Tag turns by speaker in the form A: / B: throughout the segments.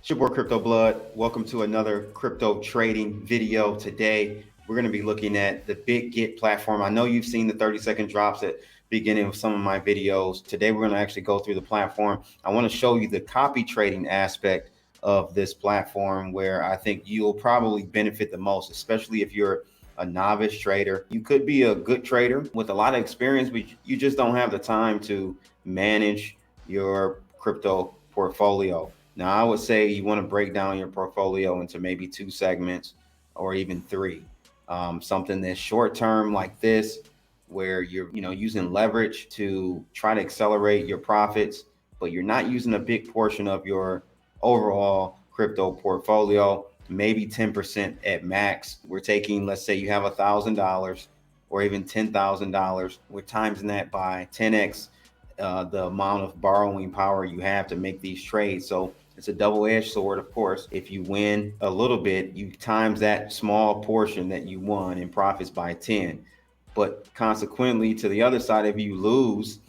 A: It's your boy Crypto Blood. Welcome to another crypto trading video. Today, we're going to be looking at the Bitget platform. I know you've seen the 30-second drops at the beginning of some of my videos. Today, we're going to actually go through the platform. I want to show you the copy trading aspect of this platform where I think you'll probably benefit the most, especially if you're a novice trader. You could be a good trader with a lot of experience, but you just don't have the time to manage your crypto portfolio. Now, I would say you want to break down your portfolio into maybe two segments or even three. Something that's short term like this, where you're using leverage to try to accelerate your profits, but you're not using a big portion of your overall crypto portfolio, maybe 10% at max. We're taking, let's say you have $1,000 or even $10,000. We're timesing that by 10x the amount of borrowing power you have to make these trades. So it's a double-edged sword, of course. If you win a little bit, you times that small portion that you won in profits by 10. But consequently, to the other side, if you lose,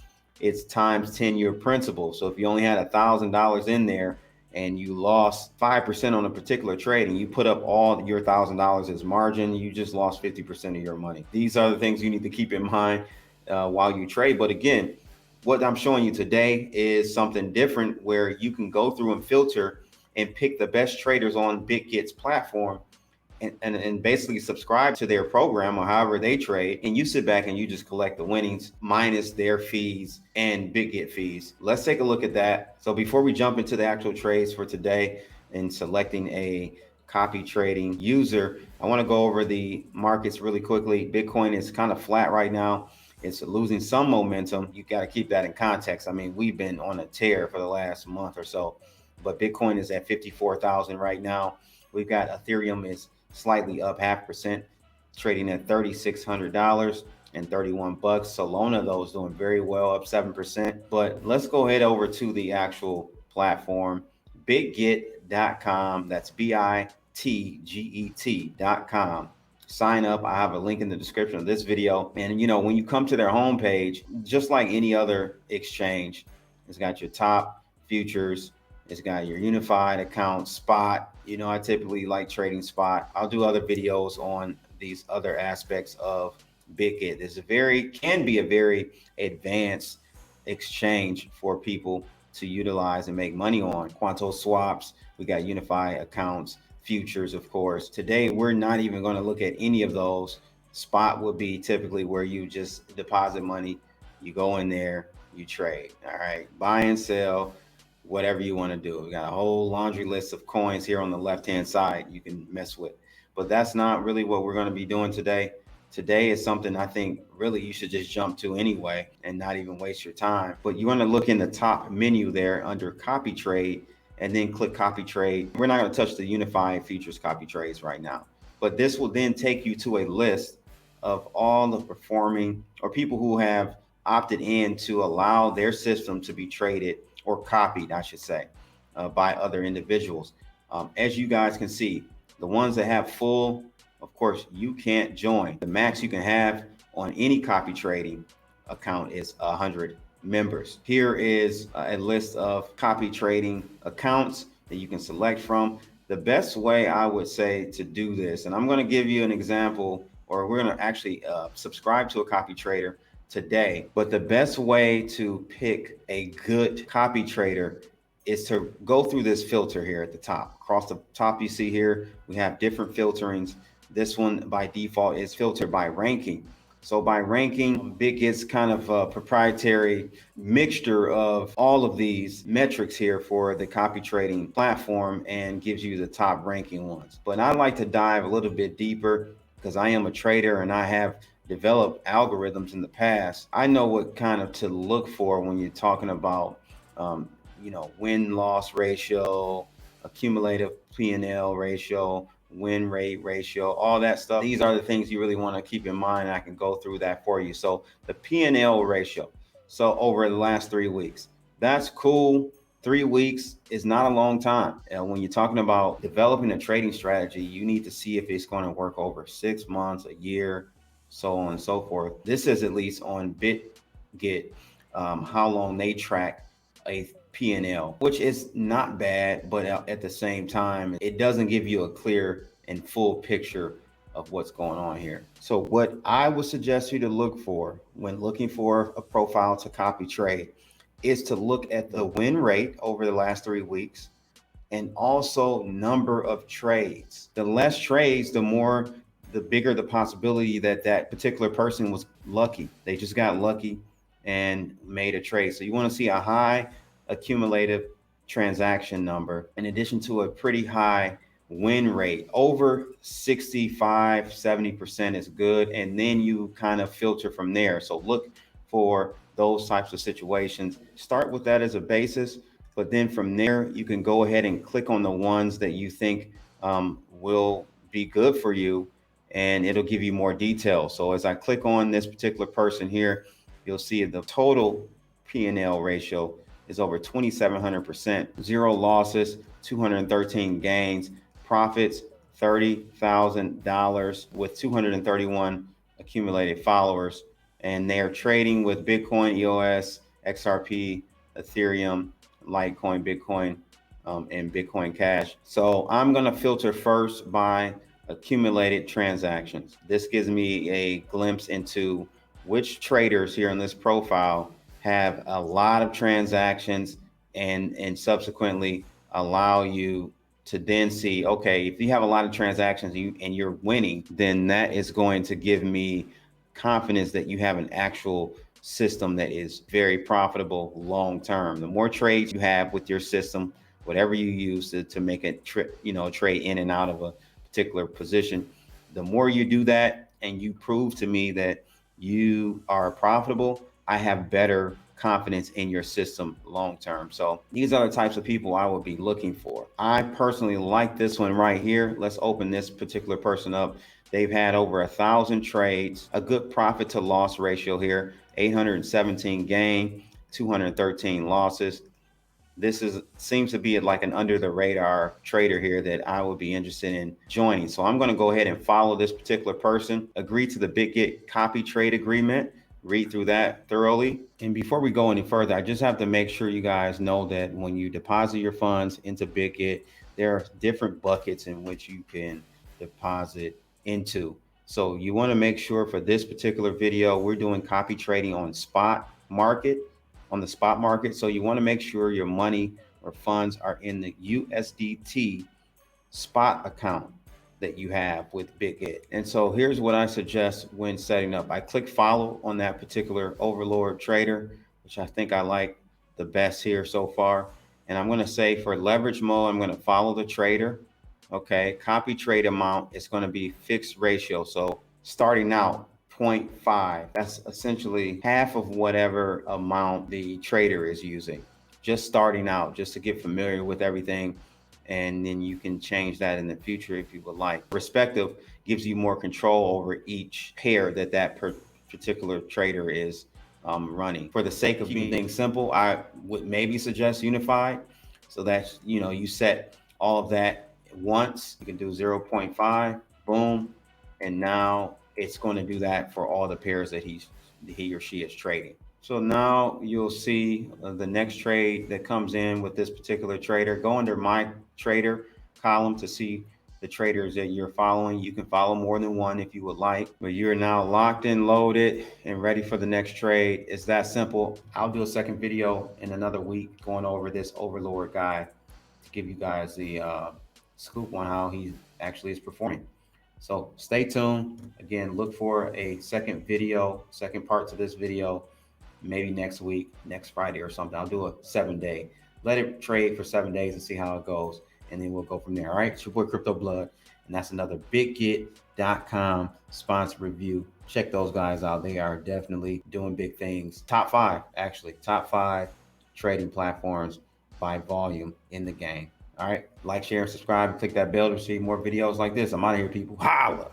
A: it's times 10 your principal. So if you only had $1,000 in there and you lost 5% on a particular trade and you put up all your $1,000 as margin, you just lost 50% of your money. These are the things you need to keep in mind while you trade. But again, what I'm showing you today is something different where you can go through and filter and pick the best traders on Bitget's platform and basically subscribe to their program or however they trade. And you sit back and you just collect the winnings minus their fees and Bitget fees. Let's take a look at that. So before we jump into the actual trades for today and selecting a copy trading user, I want to go over the markets really quickly. Bitcoin is kind of flat right now. It's losing some momentum. You got to keep that in context. I mean, we've been on a tear for the last month or so, but Bitcoin is at 54,000 right now. We've got Ethereum is slightly up 0.5%, trading at $3,600 and 31 bucks. Solana, though, is doing very well, up 7%. But let's go ahead over to the actual platform, bitget.com. That's bitget.com. Sign up. I have a link in the description of this video. And when you come to their homepage, just like any other exchange, it's got your top futures, it's got your unified account, spot. I typically like trading spot. I'll do other videos on these other aspects of Bitget. Can be a very advanced exchange for people to utilize and make money on. Quanto swaps, we got unified accounts, futures, of course. Today, we're not even going to look at any of those. Spot would be typically where you just deposit money, you go in there, you trade. All right, buy and sell, whatever you want to do. We got a whole laundry list of coins here on the left-hand side you can mess with. But that's not really what we're going to be doing today. Today is something I think really you should just jump to anyway and not even waste your time. But you want to look in the top menu there under copy trade and then click copy trade. We're not going to touch the unified futures copy trades right now, but this will then take you to a list of all the performing or people who have opted in to allow their system to be traded or copied, I should say, by other individuals. As you guys can see, the ones that have full, of course, you can't join. The max you can have on any copy trading account is 100 members. Here is a list of copy trading accounts that you can select from. The best way I would say to do this, and I'm going to give you an example, or we're going to actually subscribe to a copy trader today, but the best way to pick a good copy trader is to go through this filter here at the top. Across the top, you see here, we have different filterings. This one by default is filtered by ranking. So by ranking, Bitget's kind of a proprietary mixture of all of these metrics here for the copy trading platform and gives you the top ranking ones. But I like to dive a little bit deeper because I am a trader and I have developed algorithms in the past. I know what kind of to look for when you're talking about, win-loss ratio, accumulative P&L ratio, win rate ratio, all that stuff. These are the things you really want to keep in mind. I can go through that for you. So the P&L ratio. So over the last 3 weeks, that's cool. 3 weeks is not a long time. And when you're talking about developing a trading strategy, you need to see if it's going to work over 6 months, a year, so on and so forth. This is at least on Bitget, how long they track a P&L, which is not bad, but at the same time, it doesn't give you a clear and full picture of what's going on here. So what I would suggest you to look for when looking for a profile to copy trade is to look at the win rate over the last 3 weeks and also number of trades. The less trades, the bigger the possibility that that particular person was lucky. They just got lucky and made a trade. So you want to see a high accumulative transaction number in addition to a pretty high win rate. Over 65, 70% is good. And then you kind of filter from there. So look for those types of situations. Start with that as a basis. But then from there, you can go ahead and click on the ones that you think will be good for you, and it'll give you more details. So as I click on this particular person here, you'll see the total P&L ratio is over 2,700%, 0 losses, 213 gains, profits, $30,000 with 231 accumulated followers. And they're trading with Bitcoin, EOS, XRP, Ethereum, Litecoin, Bitcoin, and Bitcoin Cash. So I'm going to filter first by accumulated transactions. This gives me a glimpse into which traders here in this profile have a lot of transactions and subsequently allow you to then see, okay, if you have a lot of transactions and you're winning, then that is going to give me confidence that you have an actual system that is very profitable long term. The more trades you have with your system, whatever you use to make a trade in and out of a particular position, the more you do that and you prove to me that you are profitable, I have better confidence in your system long term. So these are the types of people I would be looking for. I personally like this one right here. Let's open this particular person up. They've had over 1,000 trades, a good profit to loss ratio here, 817 gain, 213 losses. This seems to be like an under the radar trader here that I would be interested in joining. So I'm going to go ahead and follow this particular person, agree to the Bitget copy trade agreement, read through that thoroughly. And before we go any further, I just have to make sure you guys know that when you deposit your funds into Bitget, there are different buckets in which you can deposit into. So you want to make sure for this particular video, we're doing copy trading on the spot market. So you want to make sure your money or funds are in the USDT spot account that you have with Bitget. And so here's what I suggest when setting up. I click follow on that particular overlord trader, which I think I like the best here so far. And I'm going to say for leverage mode, I'm going to follow the trader. Okay, copy trade amount is going to be fixed ratio. So starting out 0.5, that's essentially half of whatever amount the trader is using, just starting out, just to get familiar with everything. And then you can change that in the future if you would like. Perspective gives you more control over each pair that particular trader is running. For the sake of keeping things simple, I would maybe suggest unified, so that you set all of that once. You can do 0.5, boom, and now it's going to do that for all the pairs that he or she is trading. So now you'll see the next trade that comes in with this particular trader. Go under my trader column to see the traders that you're following. You can follow more than one if you would like, but you're now locked in, loaded, and ready for the next trade. It's that simple. I'll do a second video in another week going over this overlord guy to give you guys the scoop on how he actually is performing. So stay tuned. Again, look for a second part to this video, maybe next week, next Friday or something. I'll do a 7-day. Let it trade for 7 days and see how it goes, and then we'll go from there. All right, it's your boy Crypto Blood, and that's another Bitget.com sponsor review. Check those guys out. They are definitely doing big things. Top 5 trading platforms by volume in the game. All right, like, share, and subscribe, and click that bell to see more videos like this. I'm out of here, people. Holla!